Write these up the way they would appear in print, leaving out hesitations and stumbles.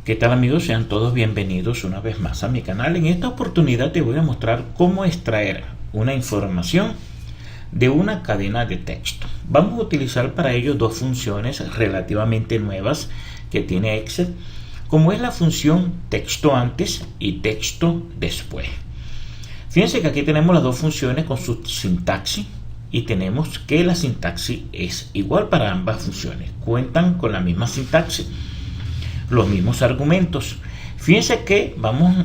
¿Qué tal amigos? Sean todos bienvenidos una vez más a mi canal. En esta oportunidad te voy a mostrar cómo extraer una información de una cadena de texto. Vamos a utilizar para ello dos funciones relativamente nuevas que tiene Excel, como es la función texto antes y texto después. Fíjense que aquí tenemos las dos funciones con su sintaxis y tenemos que la sintaxis es igual para ambas funciones. Cuentan con la misma sintaxis, los mismos argumentos. Fíjense que vamos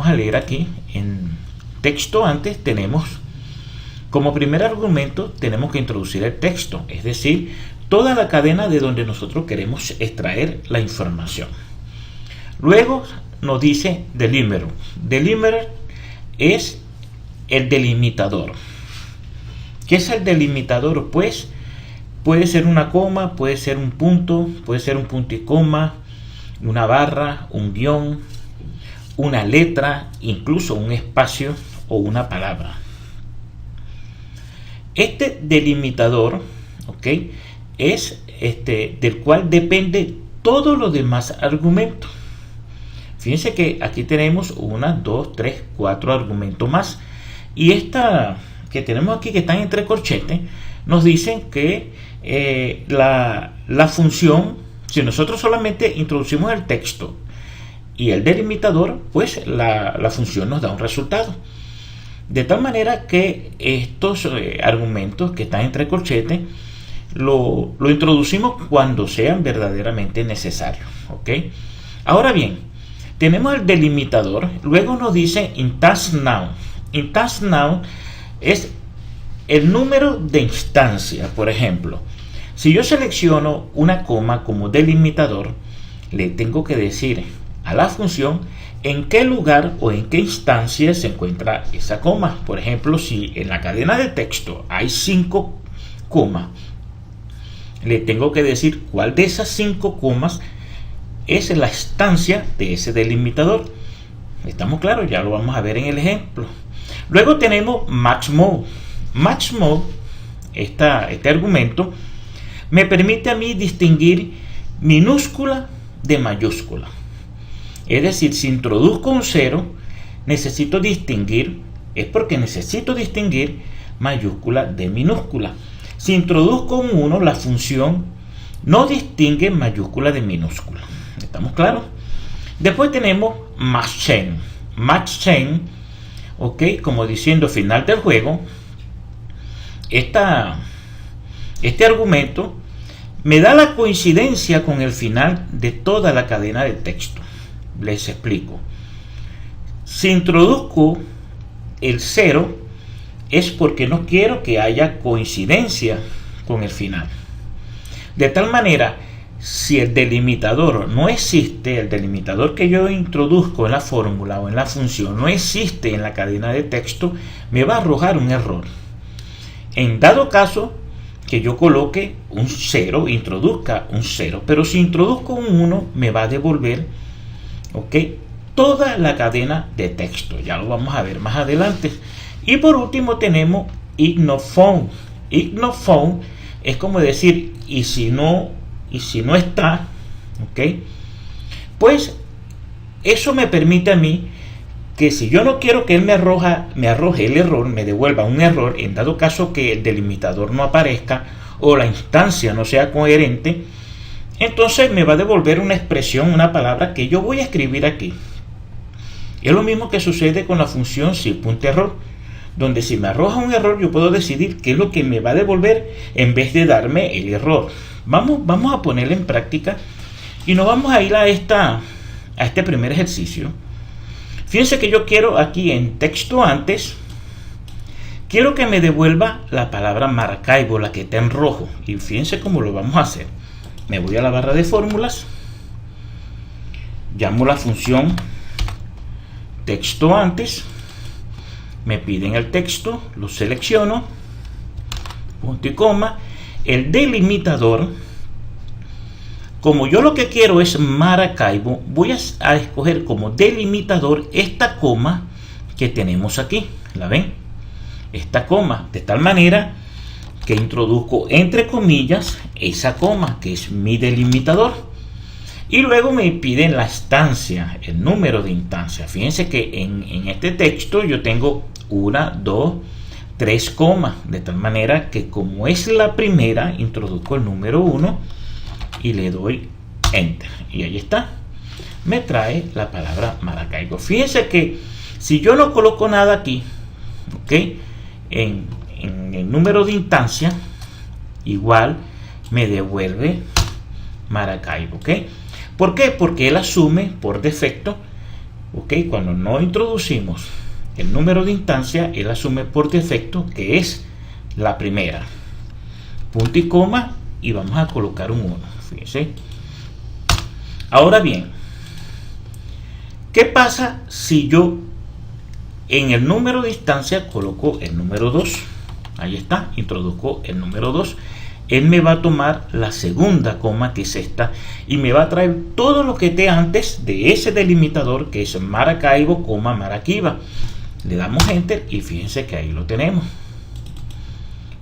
a leer aquí en texto antes. Tenemos como primer argumento, tenemos que introducir el texto, es decir, toda la cadena de donde nosotros queremos extraer la información. Luego nos dice delimiter. Delimiter es el delimitador. ¿Qué es el delimitador? Pues puede ser una coma, puede ser un punto y coma, una barra, un guión, una letra, incluso un espacio o una palabra. Este delimitador, es del cual depende todos los demás argumentos. Fíjense que aquí tenemos 1, 2, 3, 4 argumentos más. Y esta que tenemos aquí, que están entre corchetes, nos dicen que la función, si nosotros solamente introducimos el texto y el delimitador, pues la función nos da un resultado. De tal manera que estos argumentos que están entre corchetes lo introducimos cuando sean verdaderamente necesarios. Ahora bien, tenemos el delimitador. Luego nos dice in task now. In task now es el número de instancias. Por ejemplo, si yo selecciono una coma como delimitador, le tengo que decir a la función en qué lugar o en qué instancia se encuentra esa coma. Por ejemplo, si en la cadena de texto hay 5 comas, le tengo que decir cuál de esas 5 comas es la instancia de ese delimitador. ¿Estamos claros? Ya lo vamos a ver en el ejemplo. Luego tenemos match mode. Match mode, este argumento, me permite a mí distinguir minúscula de mayúscula. Es decir, si introduzco un 0, necesito distinguir mayúscula de minúscula. Si introduzco un 1, la función no distingue mayúscula de minúscula. ¿Estamos claros? Después tenemos match chain. Match chain, como diciendo final del juego. Este argumento me da la coincidencia con el final de toda la cadena de texto. Les explico. Si introduzco el 0 es porque no quiero que haya coincidencia con el final. De tal manera, si el delimitador no existe, el delimitador que yo introduzco en la fórmula o en la función no existe en la cadena de texto, me va a arrojar un error. En dado caso que yo coloque un 0, introduzca un 0, pero si introduzco un 1, me va a devolver toda la cadena de texto. Ya lo vamos a ver más adelante. Y por último tenemos ignore found. Ignore found es como decir y si no está, pues eso me permite a mí que si yo no quiero que él me arroje el error, me devuelva un error, en dado caso que el delimitador no aparezca o la instancia no sea coherente, entonces me va a devolver una expresión, una palabra que yo voy a escribir aquí. Es lo mismo que sucede con la función si.error, donde si me arroja un error yo puedo decidir qué es lo que me va a devolver en vez de darme el error. Vamos a ponerlo en práctica y nos vamos a ir a este primer ejercicio. Fíjense que yo quiero aquí en texto antes, quiero que me devuelva la palabra Maracaibo, la que está en rojo. Y fíjense cómo lo vamos a hacer. Me voy a la barra de fórmulas, llamo la función texto antes, me piden el texto, lo selecciono, punto y coma, el delimitador. Como yo lo que quiero es Maracaibo, voy a escoger como delimitador esta coma que tenemos aquí. ¿La ven? Esta coma, de tal manera que introduzco entre comillas esa coma que es mi delimitador. Y luego me piden la instancia, el número de instancias. Fíjense que en este texto yo tengo 1, 2, 3 comas, de tal manera que como es la primera, introduzco el número 1 y le doy Enter. Y ahí está. Me trae la palabra Maracaibo. Fíjense que si yo no coloco nada aquí, ¿ok? En el número de instancia, igual me devuelve Maracaibo, ¿ok? ¿Por qué? Porque él asume por defecto, ¿ok? Cuando no introducimos el número de instancia, él asume por defecto que es la primera. Punto y coma, y vamos a colocar un 1. Fíjense. Ahora bien, ¿qué pasa si yo en el número de instancia coloco el número 2? Ahí está, introduzco el número 2. Él me va a tomar la segunda coma, que es esta, y me va a traer todo lo que esté antes de ese delimitador, que es Maracaibo, Maraquiba. Le damos Enter y fíjense que ahí lo tenemos.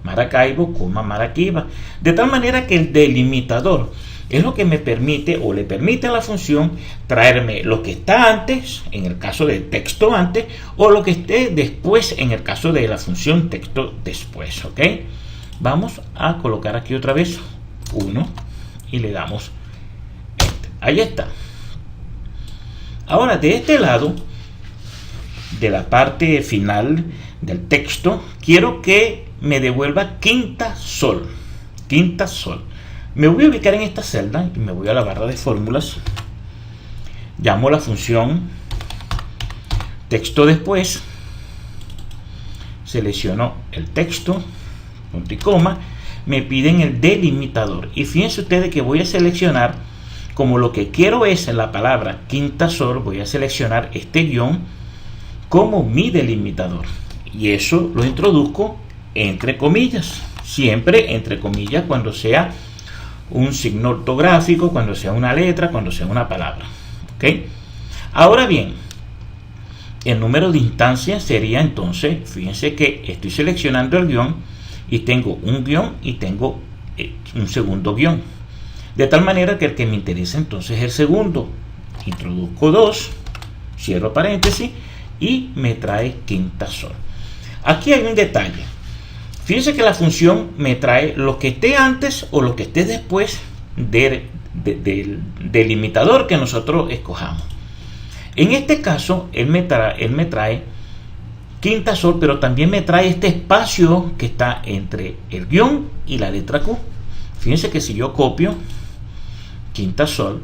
Maracaibo, Maraquiba. De tal manera que el delimitador es lo que me permite, o le permite a la función, traerme lo que está antes, en el caso del texto antes, o lo que esté después, en el caso de la función texto después, ¿ok? Vamos a colocar aquí otra vez 1 y le damos Enter. Ahí está. Ahora, de este lado, de la parte final del texto, quiero que me devuelva quinta sol. Quinta sol. Me voy a ubicar en esta celda y me voy a la barra de fórmulas. Llamo la función texto después. Selecciono el texto, punto y coma. Me piden el delimitador. Y fíjense ustedes que voy a seleccionar, como lo que quiero es la palabra quinta sol, voy a seleccionar este guión como mi delimitador. Y eso lo introduzco entre comillas. Siempre entre comillas cuando sea un signo ortográfico, cuando sea una letra, cuando sea una palabra, ¿ok? Ahora bien, el número de instancias sería entonces, fíjense que estoy seleccionando el guión y tengo un guión y tengo un segundo guión, de tal manera que el que me interesa entonces es el segundo. Introduzco 2, cierro paréntesis y me trae quinta sol. Aquí hay un detalle. Fíjense que la función me trae lo que esté antes o lo que esté después del delimitador que nosotros escojamos. En este caso, él me trae quinta sol, pero también me trae este espacio que está entre el guión y la letra Q. Fíjense que si yo copio quinta sol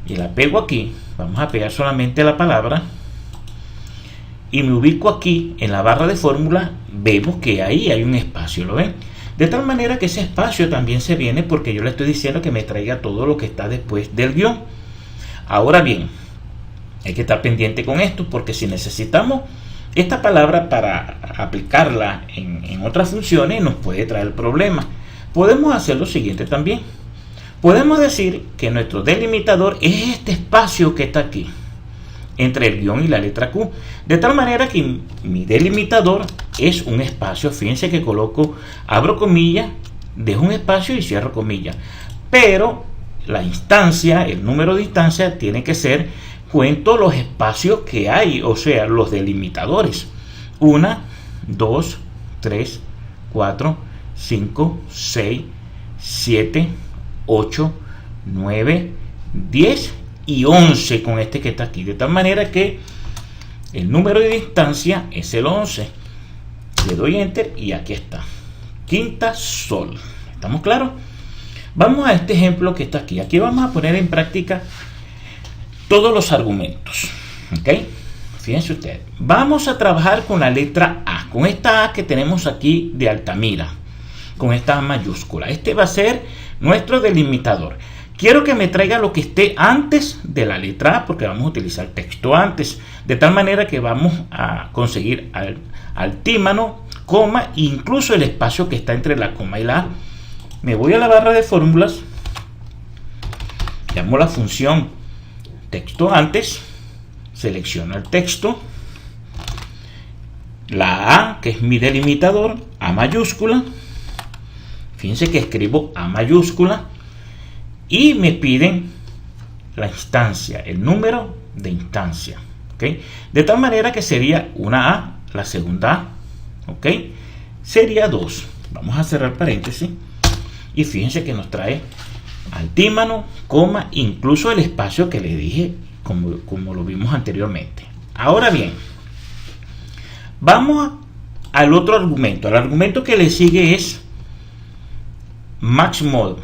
y la pego aquí, vamos a pegar solamente la palabra, y me ubico aquí en la barra de fórmula, vemos que ahí hay un espacio, ¿lo ven? De tal manera que ese espacio también se viene porque yo le estoy diciendo que me traiga todo lo que está después del guión. Ahora bien, hay que estar pendiente con esto, porque si necesitamos esta palabra para aplicarla en otras funciones, nos puede traer problemas. Podemos hacer lo siguiente también. Podemos decir que nuestro delimitador es este espacio que está aquí entre el guión y la letra Q, de tal manera que mi delimitador es un espacio. Fíjense que coloco, abro comillas, dejo un espacio y cierro comillas, pero la instancia, el número de instancia tiene que ser, cuento los espacios que hay, o sea, los delimitadores: 1, 2, 3, 4, 5, 6, 7, 8, 9, 10 y 11 con este que está aquí, de tal manera que el número de instancia es el 11. Le doy Enter y aquí está, quinta sol. ¿Estamos claros? Vamos a este ejemplo que está aquí. Aquí vamos a poner en práctica todos los argumentos, ¿ok? Fíjense ustedes, vamos a trabajar con la letra A, con esta A que tenemos aquí de Altamira, con esta A mayúscula. Este va a ser nuestro delimitador. Quiero que me traiga lo que esté antes de la letra A, porque vamos a utilizar texto antes, de tal manera que vamos a conseguir altímano, coma, e incluso el espacio que está entre la coma y la A. Me voy a la barra de fórmulas, llamo la función texto antes, selecciono el texto, la A, que es mi delimitador, A mayúscula. Fíjense que escribo A mayúscula, y me piden la instancia, el número de instancia, ¿okay? De tal manera que sería una A, la segunda A, ¿ok? Sería 2. Vamos a cerrar paréntesis y fíjense que nos trae altímano, coma, incluso el espacio que les dije como lo vimos anteriormente. Ahora bien, vamos al otro argumento. El argumento que le sigue es match mode.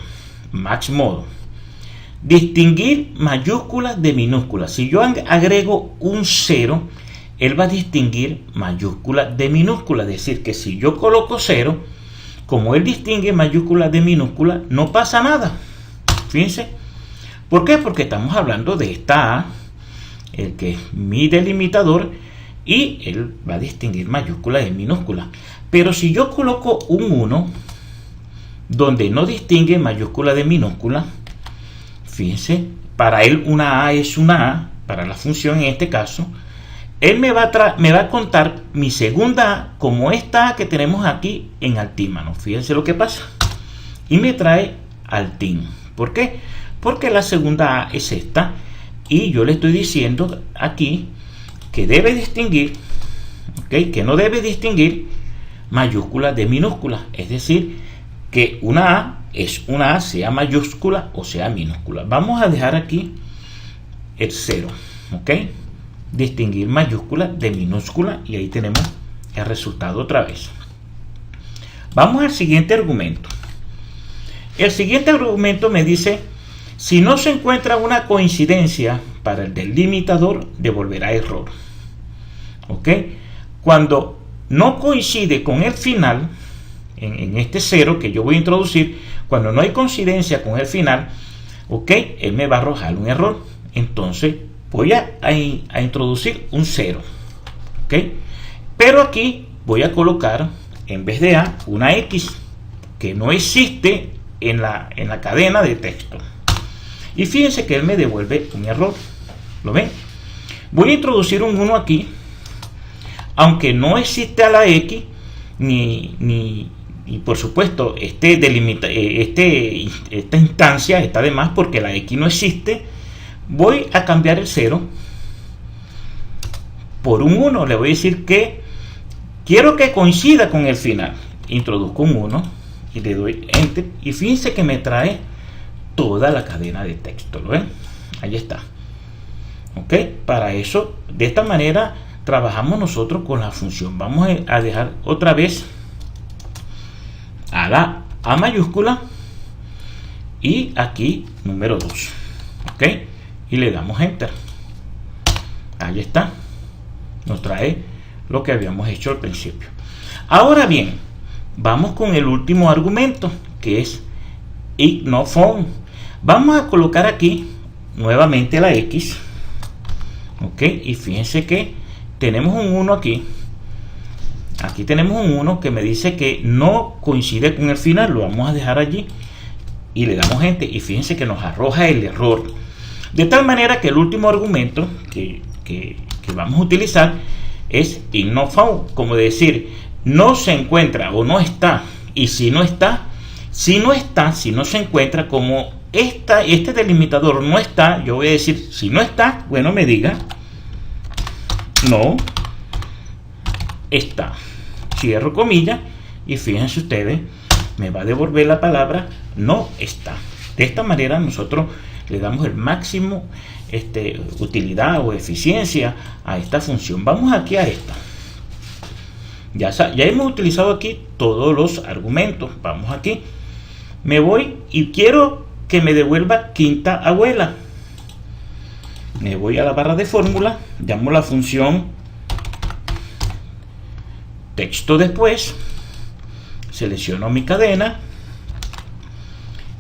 Distinguir mayúsculas de minúsculas. Si yo agrego un 0, él va a distinguir mayúsculas de minúsculas. Es decir, que si yo coloco 0, como él distingue mayúsculas de minúsculas, no pasa nada. Fíjense. ¿Por qué? Porque estamos hablando de esta A, el que es mi delimitador, y él va a distinguir mayúsculas de minúsculas. Pero si yo coloco un 1, donde no distingue mayúscula de minúscula, fíjense, para él una A es una A, para la función en este caso, él me va a contar mi segunda A como esta A que tenemos aquí en altímano. Fíjense lo que pasa. Y me trae altín. ¿Por qué? Porque la segunda A es esta. Y yo le estoy diciendo aquí que debe distinguir, ¿okay? Que no debe distinguir mayúsculas de minúsculas. Es decir, que una A es una A, sea mayúscula o sea minúscula. Vamos a dejar aquí el 0, ¿ok? Distinguir mayúscula de minúscula, y ahí tenemos el resultado otra vez. Vamos al siguiente argumento. El siguiente argumento me dice: si no se encuentra una coincidencia para el delimitador, devolverá error. ¿Ok? Cuando no coincide con el final, en este 0 que yo voy a introducir, cuando no hay coincidencia con el final, ¿ok? Él me va a arrojar un error. Entonces voy a introducir un 0. ¿Ok? Pero aquí voy a colocar, en vez de A, una X, que no existe en la cadena de texto. Y fíjense que él me devuelve un error. ¿Lo ven? Voy a introducir un 1 aquí, aunque no existe a la X, ni por supuesto esta instancia está de más porque la X no existe. Voy a cambiar el 0 por un 1. Le voy a decir que quiero que coincida con el final. Introduzco un 1 y le doy enter, y fíjense que me trae toda la cadena de texto. ¿Lo ven? Ahí está. ¿Ok? Para eso, de esta manera trabajamos nosotros con la función. Vamos a dejar otra vez a la A mayúscula y aquí número 2. ¿Ok? Y le damos enter. Ahí está. Nos trae lo que habíamos hecho al principio. Ahora bien, vamos con el último argumento, que es ignophone. Vamos a colocar aquí nuevamente la X. ¿Ok? Y fíjense que tenemos un 1 aquí. Aquí tenemos un 1 que me dice que no coincide con el final. Lo vamos a dejar allí y le damos enter. Y fíjense que nos arroja el error. De tal manera que el último argumento que vamos a utilizar es ignophone, como decir, no se encuentra o no está. Y si no está, si no se encuentra, como este delimitador no está, yo voy a decir, si no está, bueno, me diga no está. Cierro comillas y fíjense ustedes, me va a devolver la palabra no está. De esta manera nosotros le damos el máximo utilidad o eficiencia a esta función. Vamos aquí a esta. Ya hemos utilizado aquí todos los argumentos. Vamos aquí. Me voy y quiero que me devuelva quinta abuela. Me voy a la barra de fórmula, llamo la función texto después, selecciono mi cadena.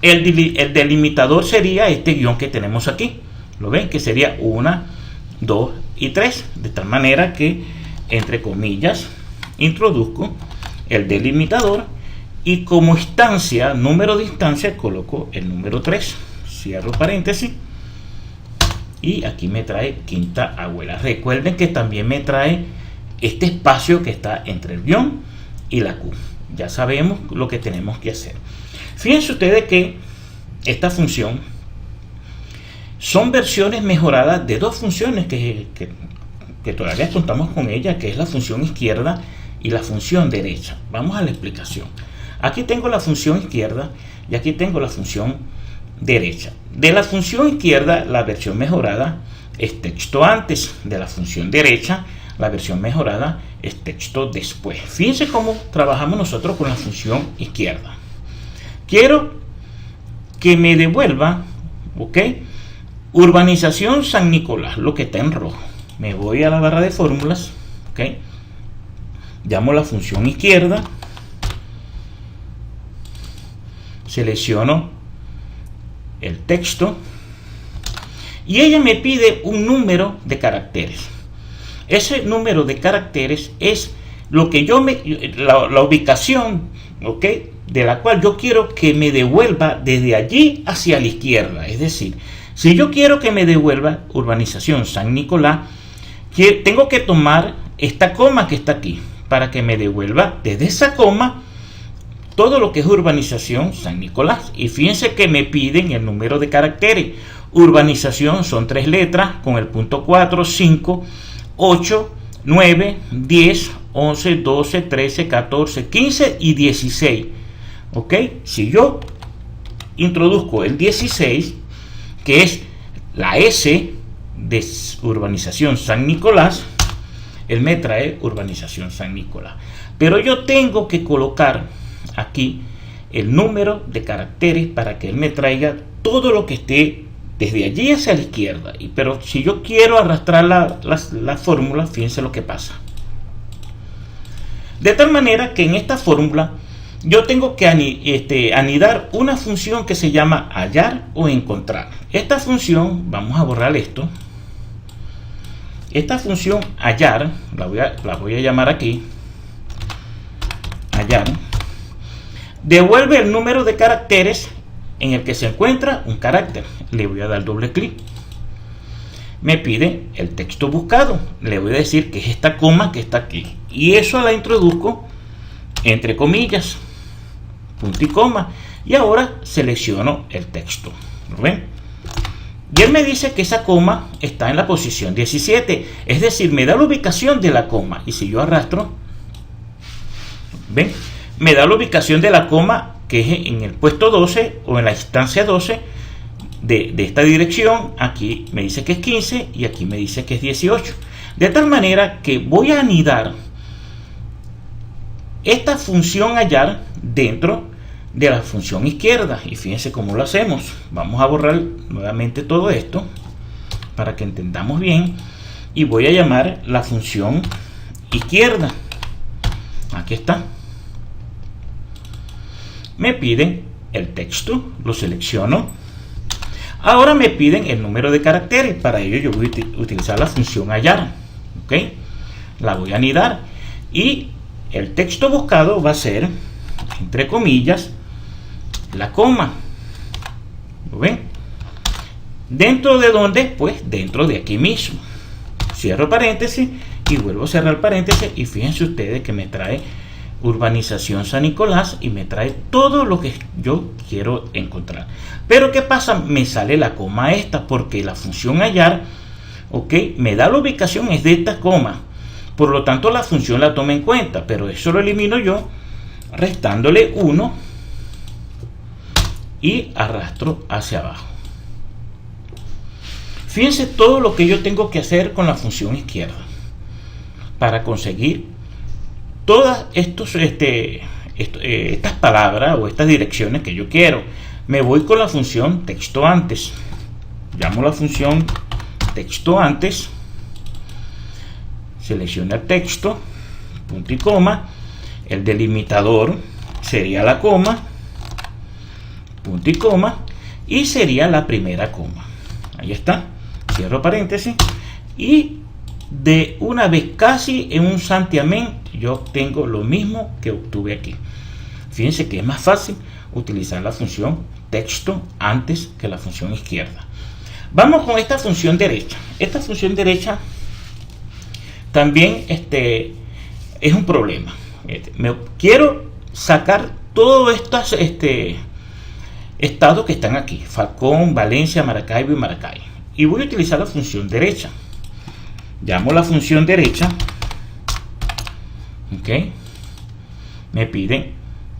El delimitador sería este guión que tenemos aquí. ¿Lo ven? Que sería 1, 2 y 3. De tal manera que, entre comillas, introduzco el delimitador y como instancia, número de instancia, coloco el número 3. Cierro paréntesis. Y aquí me trae quinta abuela. Recuerden que también me trae este espacio que está entre el guión y la Q. Ya sabemos lo que tenemos que hacer. Fíjense ustedes que esta función son versiones mejoradas de dos funciones que todavía contamos con ella, que es la función izquierda y la función derecha. Vamos a la explicación. Aquí tengo la función izquierda y aquí tengo la función derecha. De la función izquierda, la versión mejorada es texto antes. De la función derecha, la versión mejorada es texto después. Fíjense cómo trabajamos nosotros con la función izquierda. Quiero que me devuelva, ¿ok?, Urbanización San Nicolás, lo que está en rojo. Me voy a la barra de fórmulas, ¿ok? Llamo la función izquierda, selecciono el texto y ella me pide un número de caracteres. Ese número de caracteres es lo que la ubicación, ¿ok?, de la cual yo quiero que me devuelva desde allí hacia la izquierda. Es decir, si yo quiero que me devuelva Urbanización San Nicolás, tengo que tomar esta coma que está aquí para que me devuelva desde esa coma todo lo que es Urbanización San Nicolás. Y fíjense que me piden el número de caracteres. Urbanización son 3 letras con el punto 4, 5, 8, 9, 10, 11, 12, 13, 14, 15 y 16. ¿Ok? Si yo introduzco el 16, que es la S de Urbanización San Nicolás, él me trae Urbanización San Nicolás. Pero yo tengo que colocar aquí el número de caracteres para que él me traiga todo lo que esté desde allí hacia la izquierda. Pero si yo quiero arrastrar la fórmula, fíjense lo que pasa. De tal manera que en esta fórmula yo tengo que anidar una función que se llama hallar o encontrar. Esta función, vamos a borrar esto. Esta función hallar, la voy a llamar aquí, hallar, devuelve el número de caracteres en el que se encuentra un carácter. Le voy a dar doble clic. Me pide el texto buscado. Le voy a decir que es esta coma que está aquí. Y eso la introduzco entre comillas, punto y coma. Y ahora selecciono el texto. ¿Lo ven? Y él me dice que esa coma está en la posición 17. Es decir, me da la ubicación de la coma. Y si yo arrastro, ¿ven?, me da la ubicación de la coma que es en el puesto 12 o en la instancia 12 de esta dirección. Aquí me dice que es 15 y aquí me dice que es 18. De tal manera que voy a anidar esta función hallar dentro de la función izquierda. Y fíjense cómo lo hacemos. Vamos a borrar nuevamente todo esto para que entendamos bien. Y voy a llamar la función izquierda. Aquí está. Me piden el texto, lo selecciono. Ahora me piden el número de caracteres. Para ello yo voy a utilizar la función hallar. ¿Ok? La voy a anidar. Y el texto buscado va a ser, entre comillas, la coma. ¿Lo ven? ¿Dentro de dónde? Pues dentro de aquí mismo. Cierro paréntesis y vuelvo a cerrar paréntesis. Y fíjense ustedes que me trae Urbanización San Nicolás y me trae todo lo que yo quiero encontrar. Pero ¿qué pasa? Me sale la coma esta porque la función hallar, ok, me da la ubicación es de esta coma. Por lo tanto la función la toma en cuenta, pero eso lo elimino yo restándole 1 y arrastro hacia abajo. Fíjense todo lo que yo tengo que hacer con la función izquierda para conseguir todas estas palabras o estas direcciones que yo quiero. Me voy con la función texto antes. Llamo la función texto antes. Selecciona el texto, punto y coma. El delimitador sería la coma, punto y coma. Y sería la primera coma. Ahí está. Cierro paréntesis. Y de una vez, casi en un santiamén, yo obtengo lo mismo que obtuve aquí. Fíjense que es más fácil utilizar la función texto antes que la función izquierda. Vamos con esta función derecha. Esta función derecha también es un problema. Quiero sacar todos estos estados que están aquí: Falcón, Valencia, Maracaibo y Maracay. y voy a utilizar la función derecha. Llamo la función derecha, ok, me piden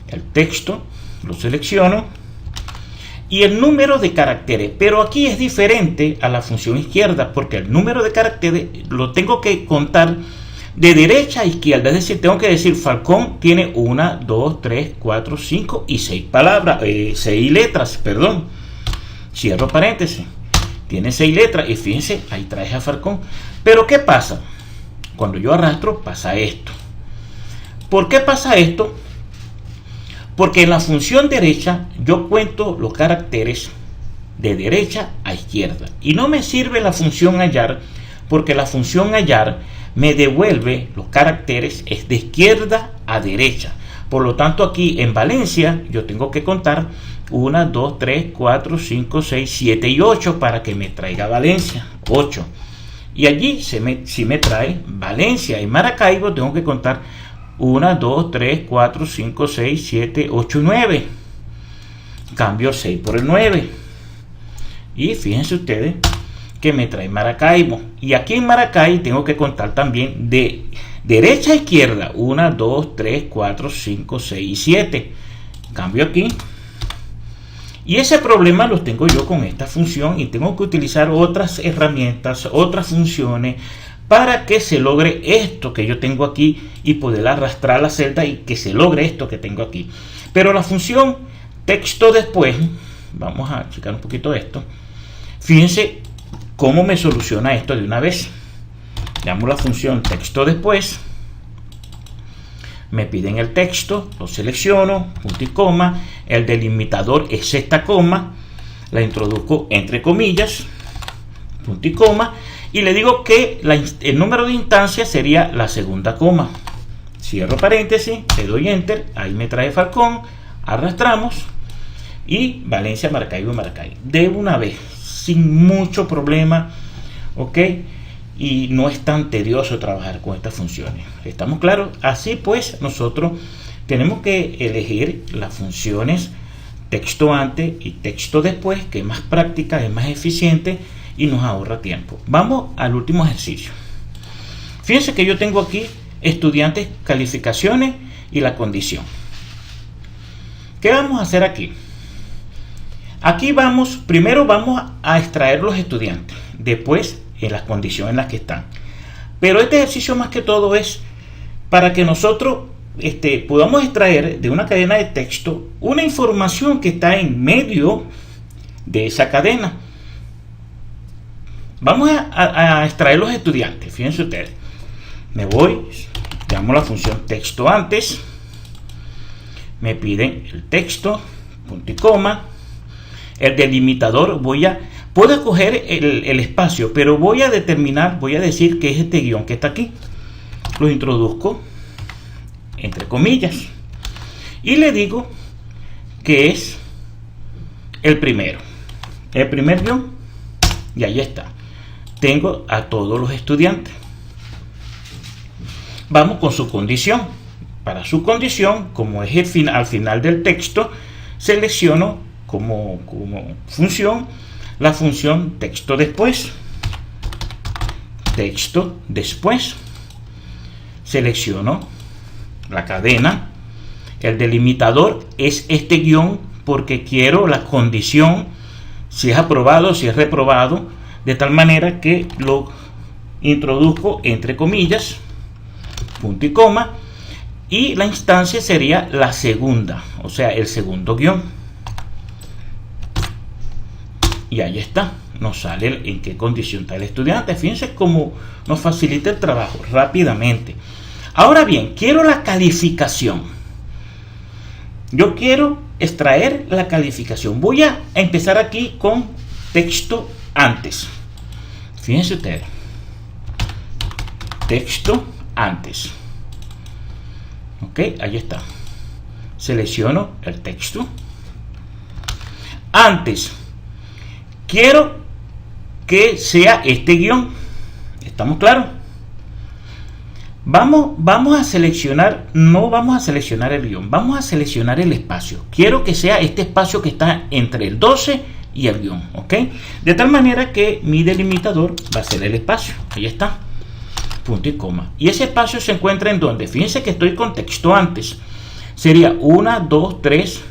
el texto, lo selecciono y el número de caracteres, pero aquí es diferente a la función izquierda porque el número de caracteres lo tengo que contar de derecha a izquierda, es decir, tengo que decir Falcón tiene 1, 2, 3, 4, 5 y 6 palabras, 6 letras, perdón, cierro paréntesis, tiene 6 letras y fíjense, ahí trae a Falcón. Pero ¿qué pasa? Cuando yo arrastro pasa esto. ¿Por qué pasa esto? Porque en la función derecha yo cuento los caracteres de derecha a izquierda y no me sirve la función hallar porque la función hallar me devuelve los caracteres es de izquierda a derecha. Por lo tanto, aquí en Valencia yo tengo que contar 1, 2, 3, 4, 5, 6, 7 y 8 para que me traiga Valencia, 8. Y allí si me trae Valencia y Maracaibo, tengo que contar 1, 2, 3, 4, 5, 6, 7, 8 y 9. Cambio 6 por el 9. Y fíjense ustedes que me trae Maracaibo. Y aquí en Maracay tengo que contar también de derecha a izquierda. 1, 2, 3, 4, 5, 6 y 7. Cambio aquí. Y ese problema lo tengo yo con esta función y tengo que utilizar otras herramientas, otras funciones para que se logre esto que yo tengo aquí y poder arrastrar la celda y que se logre esto que tengo aquí. Pero la función texto después, vamos a checar un poquito esto. Fíjense cómo me soluciona esto de una vez. Llamo la función texto después. Me piden el texto, lo selecciono, punto y coma, el delimitador es esta coma, la introduzco entre comillas, punto y coma, y le digo que el número de instancias sería la segunda coma. Cierro paréntesis, le doy enter, ahí me trae Falcón, arrastramos, y Valencia, Maracaibo y Maracay. De una vez, sin mucho problema, ok. Y no es tan tedioso trabajar con estas funciones. ¿Estamos claros? Así pues, nosotros tenemos que elegir las funciones texto antes y texto después, que es más práctica, es más eficiente y nos ahorra tiempo. Vamos al último ejercicio. Fíjense que yo tengo aquí estudiantes, calificaciones y la condición. ¿Qué vamos a hacer aquí? Aquí primero vamos a extraer los estudiantes, después en las condiciones en las que están. Pero este ejercicio más que todo es para que nosotros podamos extraer de una cadena de texto una información que está en medio de esa cadena. Vamos a extraer los estudiantes. Fíjense ustedes. Me voy, llamo la función texto antes. Me piden el texto, punto y coma. El delimitador puedo escoger el espacio, pero voy a decir que es este guión que está aquí. Lo introduzco entre comillas y le digo que es el primer guión, y ahí está. Tengo a todos los estudiantes. Vamos con su condición. Para su condición, como es al final del texto, selecciono como función la función texto después. Texto después. Selecciono la cadena. El delimitador es este guión porque quiero la condición, si es aprobado, si es reprobado, de tal manera que lo introduzco entre comillas, punto y coma, y la instancia sería la segunda, o sea, el segundo guión. Y ahí está, nos sale en qué condición está el estudiante. Fíjense cómo nos facilita el trabajo rápidamente. Ahora bien, quiero la calificación. Yo quiero extraer la calificación. Voy a empezar aquí con texto antes. Fíjense ustedes. Texto antes. Ok, ahí está. Selecciono el texto. Antes. Quiero que sea este guión. ¿Estamos claros? Vamos a seleccionar, no vamos a seleccionar el guión, vamos a seleccionar el espacio. Quiero que sea este espacio que está entre el 12 y el guión, ¿ok? De tal manera que mi delimitador va a ser el espacio. Ahí está, punto y coma. Y ese espacio se encuentra en donde, fíjense que estoy con texto antes. Sería 1, 2, 3,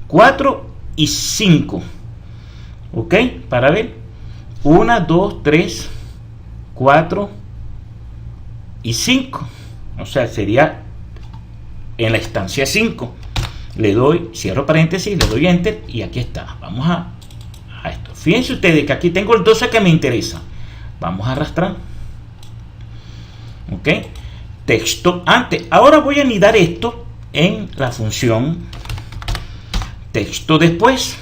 4 y 5. ¿Ok? Para ver. 1, 2, 3, 4 y 5. O sea, sería en la instancia 5. Le doy, cierro paréntesis, le doy enter y aquí está. Vamos a esto. Fíjense ustedes que aquí tengo el 12 que me interesa. Vamos a arrastrar. ¿Ok? Texto antes. Ahora voy a anidar esto en la función texto después.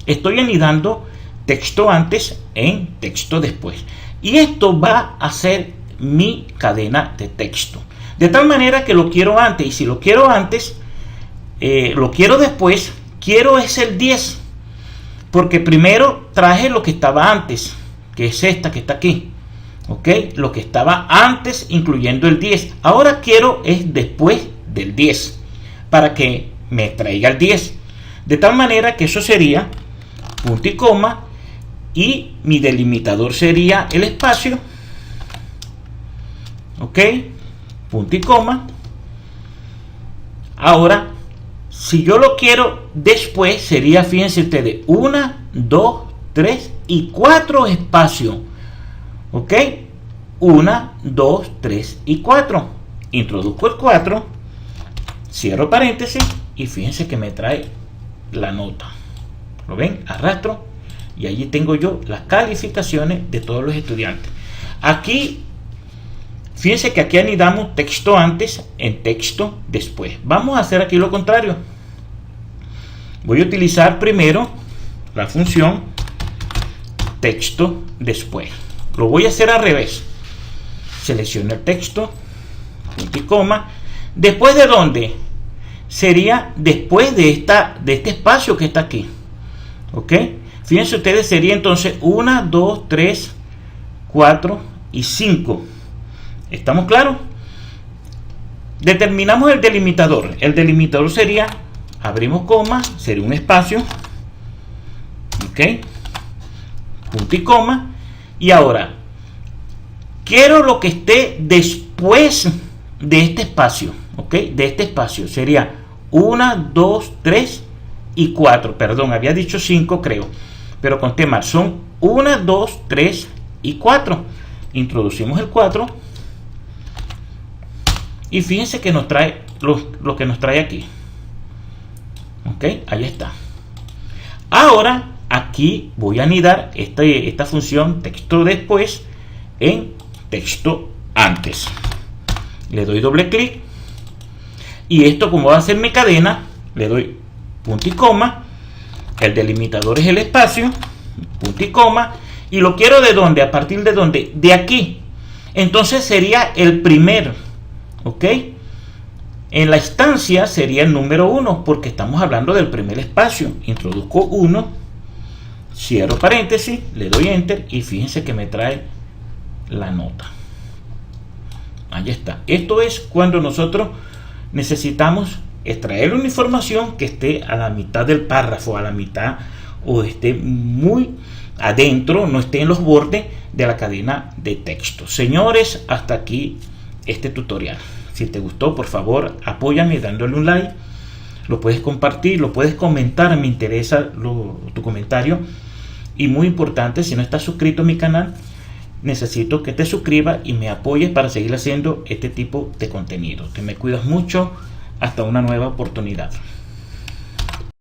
Estoy anidando texto antes en texto después. Y esto va a ser mi cadena de texto. De tal manera que lo quiero antes. Y si lo quiero antes, lo quiero después, quiero es el 10. Porque primero traje lo que estaba antes, que es esta que está aquí. ¿Ok? Lo que estaba antes, incluyendo el 10. Ahora quiero es después del 10. Para que me traiga el 10. De tal manera que eso sería punto y coma. Y mi delimitador sería el espacio. ¿Ok? Punto y coma. Ahora, si yo lo quiero después, sería, fíjense ustedes, 1, 2, 3 y 4 espacios. ¿Ok? 1, 2, 3 y 4. Introduzco el 4, cierro paréntesis y fíjense que me trae la nota. ¿Lo ven? Arrastro y allí tengo yo las calificaciones de todos los estudiantes. Aquí, fíjense que aquí anidamos texto antes en texto después. Vamos a hacer aquí lo contrario. Voy a utilizar primero la función texto después. Lo voy a hacer al revés. Selecciono el texto, punto y coma. ¿Después de dónde? Sería después de este espacio que está aquí. ¿Ok? Fíjense ustedes, sería entonces 1, 2, 3, 4 y 5. ¿Estamos claros? Determinamos el delimitador. El delimitador sería, abrimos coma, sería un espacio. ¿Ok? Punto y coma. Y ahora, quiero lo que esté después de este espacio. ¿Ok? De este espacio. Sería 1, 2, 3 y 4. Perdón, había dicho 5 creo. Pero conté mal. Son 1, 2, 3 y 4. Introducimos el 4. Y fíjense que nos trae lo que nos trae aquí. Ok, ahí está. Ahora, aquí voy a anidar esta función texto después en texto antes. Le doy doble clic. Y esto, como va a ser mi cadena, le doy punto y coma. El delimitador es el espacio, punto y coma. Y lo quiero de dónde, a partir de dónde, de aquí. Entonces sería el primero. ¿Ok? En la instancia sería el número 1, porque estamos hablando del primer espacio. Introduzco 1, cierro paréntesis, le doy enter y fíjense que me trae la nota. Ahí está. Esto es cuando nosotros necesitamos extraer una información que esté a la mitad del párrafo, a la mitad, o esté muy adentro, no esté en los bordes de la cadena de texto. Señores, hasta aquí este tutorial. Si te gustó, por favor, apóyame dándole un like. Lo puedes compartir, lo puedes comentar, me interesa tu comentario. Y muy importante, si no estás suscrito a mi canal, necesito que te suscribas y me apoyes para seguir haciendo este tipo de contenido. Te me cuidas mucho. Hasta una nueva oportunidad.